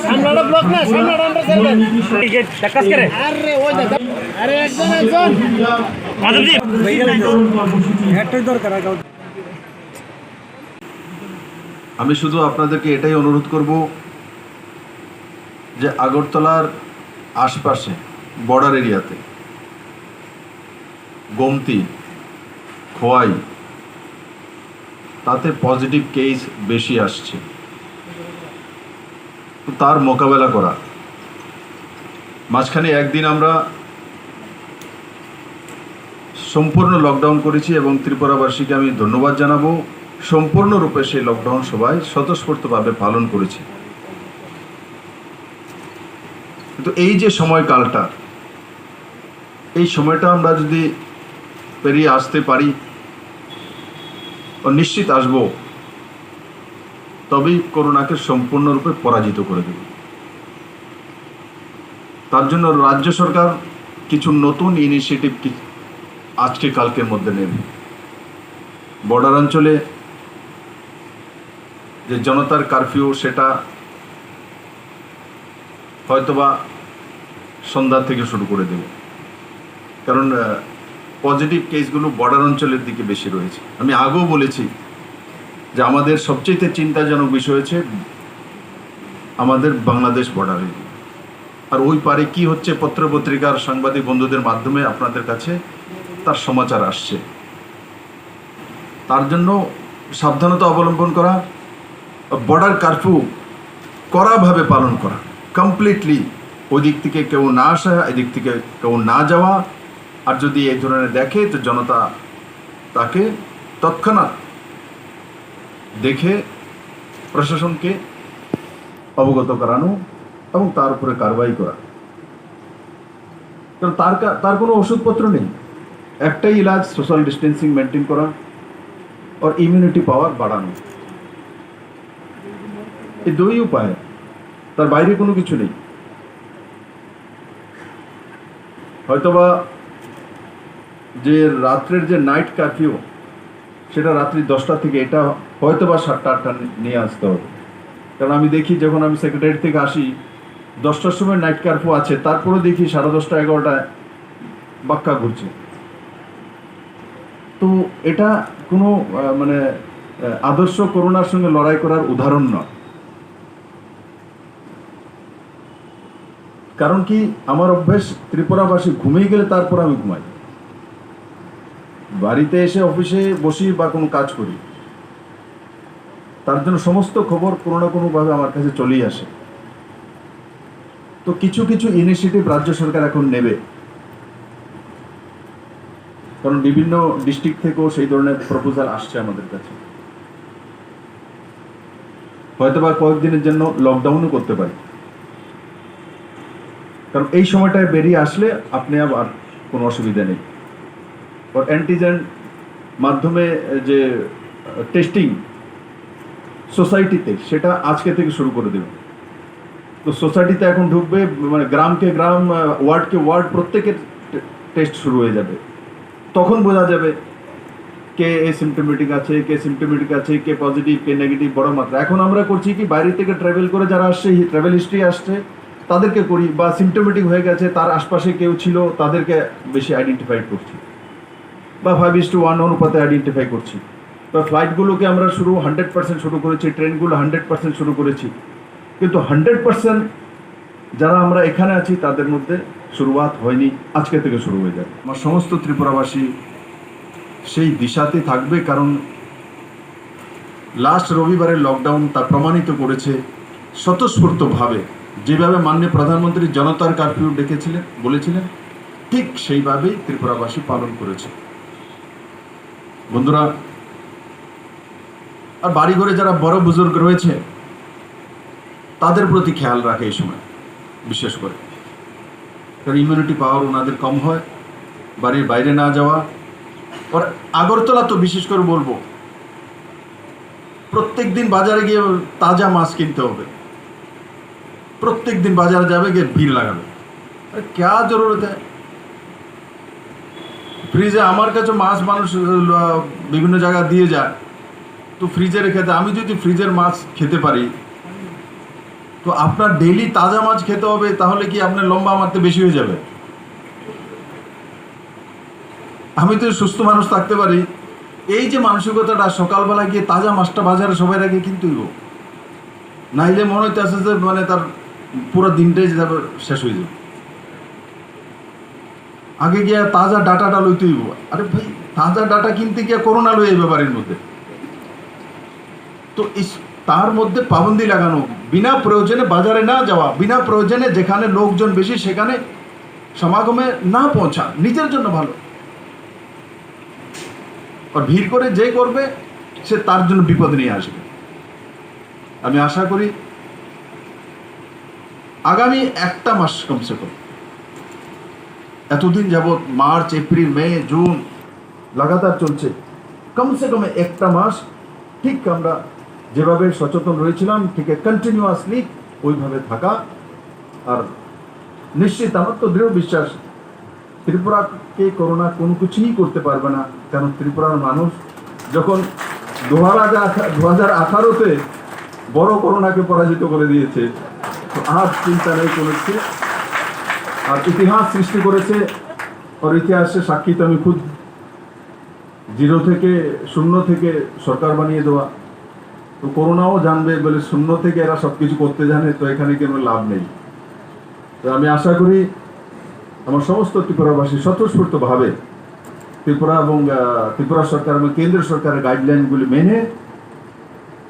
সামনাটা block না, সামনাটা আমরা খেলবেন। টিকেট টাকাস করে। আরে ওই দাদা, আরে একজন মাধবজি হ্যাটই দরকার আগে। আমি শুধু আপনাদেরকে এটাই অনুরোধ করব যে আগরতলার আশপাশে বর্ডার এরিয়াতে গোমতি, খোয়াই, তাতে পজিটিভ কেস বেশি আসছে, তার মোকাবেলা করা। মাঝখানে একদিন আমরা সম্পূর্ণ লকডাউন করেছি এবং ত্রিপুরাবাসীকে আমি ধন্যবাদ জানাবো, সম্পূর্ণরূপে সেই লকডাউন সবাই স্বতঃস্ফূর্তভাবে পালন করেছে। কিন্তু এই যে সময়কালটা, এই সময়টা আমরা যদি পেরিয়ে আসতে পারি ও নিশ্চিত আসব, তবেই করোনাকে সম্পূর্ণরূপে পরাজিত করে দেব। তার জন্য রাজ্য সরকার কিছু নতুন ইনিশিয়েটিভ আজকে কালকের মধ্যে নেবে। বর্ডার অঞ্চলে যে জনতার কারফিউ, সেটা হয়তোবা সন্ধ্যা থেকে শুরু করে দেব, কারণ পজিটিভ কেসগুলো বর্ডার অঞ্চলের দিকে বেশি রয়েছে। আমি আগেও বলেছি যে আমাদের সবচেয়ে চিন্তাজনক বিষয় হচ্ছে আমাদের বাংলাদেশ বর্ডারে, আর ওই পারে কি হচ্ছে পত্রপত্রিকার সাংবাদিক বন্ধুদের মাধ্যমে আপনাদের কাছে তার সমাচার আসছে। তার জন্য সাবধানতা অবলম্বন করা, বর্ডার কারফিউ কড়াভাবে পালন করা, কমপ্লিটলি ওই দিক থেকে কেউ না আসা, এদিক থেকে কেউ না যাওয়া। আর যদি এই ধরনের দেখে তো জনতা তাকে তৎক্ষণাৎ দেখে প্রশাসনকে অবগত করানো এবং তার উপরে কারবাই করা। কারণ তার কোনো ওষুধপত্র নেই, একটাই ইলাজ সোশ্যাল ডিস্টেন্সিং মেনটেন করা আর ইমিউনিটি পাওয়ার বাড়ানো। এই দুই উপায়, তার বাইরে কোনো কিছু নেই। হয়তোবা যে রাত্রের যে নাইট কারফিউ, সেটা রাত্রি 10টা থেকে, এটা হয়তোবা 7টা-8টা নিয়ে আসতে হবে। কারণ আমি দেখি যখন আমি সেক্রেটারি থেকে আসি 10টার সময় নাইট কারফিউ আছে, তারপরে দেখি 10:30, 11টায় বাক্কা ঘুরছে। তো এটা কোনো মানে আদর্শ করোনার সঙ্গে লড়াই করার উদাহরণ নয়। কারণ কি, আমার অভ্যেস ত্রিপুরাবাসী ঘুমিয়ে গেলে তারপর আমি ঘুমাই, বাড়িতে এসে অফিসে বসি বা কোনো কাজ করি, তার জন্য সমস্ত খবর কোনো না কোনোভাবে আমার কাছে চলেই আসে। তো কিছু কিছু ইনিশিয়েটিভ রাজ্য সরকার এখন নেবে, কারণ বিভিন্ন ডিস্ট্রিক্ট থেকেও সেই ধরনের প্রপোজাল আসছে আমাদের কাছে। হয়তোবা কয়েকদিনের জন্য লকডাউনও করতে পারি, কারণ এই সময়টায় বেরিয়ে আসলে আপনি আর কোনো অসুবিধা নেই। আর অ্যান্টিজেন মাধ্যমে যে টেস্টিং সোসাইটিতে, সেটা আজকে থেকে শুরু করে দেবে। তো সোসাইটিতে এখন ঢুকবে, মানে গ্রামকে গ্রাম, ওয়ার্ডকে ওয়ার্ড, প্রত্যেকের টেস্ট শুরু হয়ে যাবে। তখন বোঝা যাবে কে সিমটোমেটিক আছে, কে সিমটোমেটিক আছে, কে পজিটিভ, কে নেগেটিভ, বড় মাত্রা। এখন আমরা করছি কি, বাইরে থেকে ট্রাভেল করে যারা আসছে, ট্রাভেল হিস্ট্রি আসছে, তাদেরকে করি, বা সিমটোমেটিক হয়ে গেছে, তার আশপাশে কেউ ছিল, তাদেরকে বেশি আইডেন্টিফাই করছি, বা 5:1 অনুপাতে আইডেন্টিফাই করছি। বা ফ্লাইটগুলোকে আমরা 100% শুরু করেছি, ট্রেনগুলো 100% শুরু করেছি, কিন্তু 100% যারা আমরা এখানে আছি তাদের মধ্যে শুরুয়াত হয়নি, আজকে থেকে শুরু হয়ে যাবে। আমার সমস্ত ত্রিপুরাবাসী সেই দিশাতে থাকবে, কারণ লাস্ট রবিবারের লকডাউন তা প্রমাণিত করেছে স্বতঃস্ফূর্তভাবে, যেভাবে মাননীয় প্রধানমন্ত্রী জনতার কারফিউ ডেকেছিলেন, বলেছিলেন, ঠিক সেইভাবেই ত্রিপুরাবাসী পালন করেছে। বন্ধুরা, আর বাড়িঘরে যারা বড় বুজুর্গ রয়েছে তাদের প্রতি খেয়াল রাখে এই সময়, বিশেষ করে কারণ ইমিউনিটি পাওয়ার ওনাদের কম হয়। বাড়ির বাইরে না যাওয়া, আর আগরতলা তো বিশেষ করে বলবো, প্রত্যেক দিন বাজারে গিয়ে তাজা মাছ কিনতে হবে, প্রত্যেক দিন বাজারে যাবে, গিয়ে ভিড় লাগাবে। আরে ক্যা জরুরত है? ফ্রিজে আমার কাছে মাছ মানুষ বিভিন্ন জায়গা দিয়ে যায়, তো ফ্রিজে রেখে দেয়। আমি যদি ফ্রিজের মাছ খেতে পারি, তো আপনার ডেইলি তাজা মাছ খেতে হবে, তাহলে কি আপনার লম্বা মারতে বেশি হয়ে যাবে? আমি তো সুস্থ মানুষ থাকতে পারি, এই যে মানসিকতাটা, সকালবেলা গিয়ে তাজা মাছটা বাজারে সবাই আগে কিনতেই হইব, নাইলে মনে হইতে আছে যে মানে তার পুরো দিনটাই যাবে, শেষ হয়ে যাবে। আগে গিয়া তাজা ডাটাটা লইতে হইব। আরে ভাই, তাজা ডাটা কিনতে গিয়া করোনা লই এই ব্যাপারের মধ্যে। তো তার মধ্যে পাবন্দি লাগানো, বিনা প্রয়োজনে বাজারে না যাওয়া, বিনা প্রয়োজনে যেখানে লোকজন বেশি সেখানে সমাগমে না পৌঁছা, নিজের জন্য ভালো। আর ভিড় করে যে করবে সে তার জন্য বিপদ নিয়ে আসবে। আমি আশা করি আগামী একটা মাস কমসে কম, এতদিন যাবৎ মার্চ, এপ্রিল, মে, জুন লাগাতার চলছে, কমসে কম একটা মাস ঠিক আমরা যেভাবে সচেতন রয়েছিলাম ঠিক কন্টিনিউয়াসলি ওইভাবে থাকা। আর নিশ্চিত আমার তো দৃঢ় বিশ্বাস, ত্রিপুরাকে করোনা কোনো কিছুই করতে পারবে না। কারণ ত্রিপুরার মানুষ যখন 2018-তে বড় করোনাকে পরাজিত করে দিয়েছে, তো আর চিন্তা নেই কোনো কিছু। আর ইতিহাস সৃষ্টি করেছে, আর ইতিহাসে সাক্ষী তো আমি খুব, 0 থেকে 0 থেকে সরকার বানিয়ে দেওয়া। তো করোনাও জানবে বলে 0 থেকে এরা সব কিছু করতে জানে, তো এখানে কোনো লাভ নেই। তো আমি আশা করি আমার সমস্ত ত্রিপুরাবাসী স্বতঃস্ফূর্তভাবে ত্রিপুরা এবং ত্রিপুরা সরকার এবং কেন্দ্র সরকারের গাইডলাইনগুলি মেনে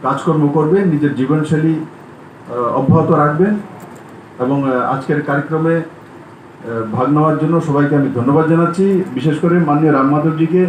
কাজকর্ম করবেন, নিজের জীবনশৈলী অব্যাহত রাখবেন। এবং আজকের কার্যক্রমে ভাগ নেওয়ার জন্য সবাইকে আমি ধন্যবাদ জানাচ্ছি, বিশেষ করে মাননীয় রাম মাধবজিকে।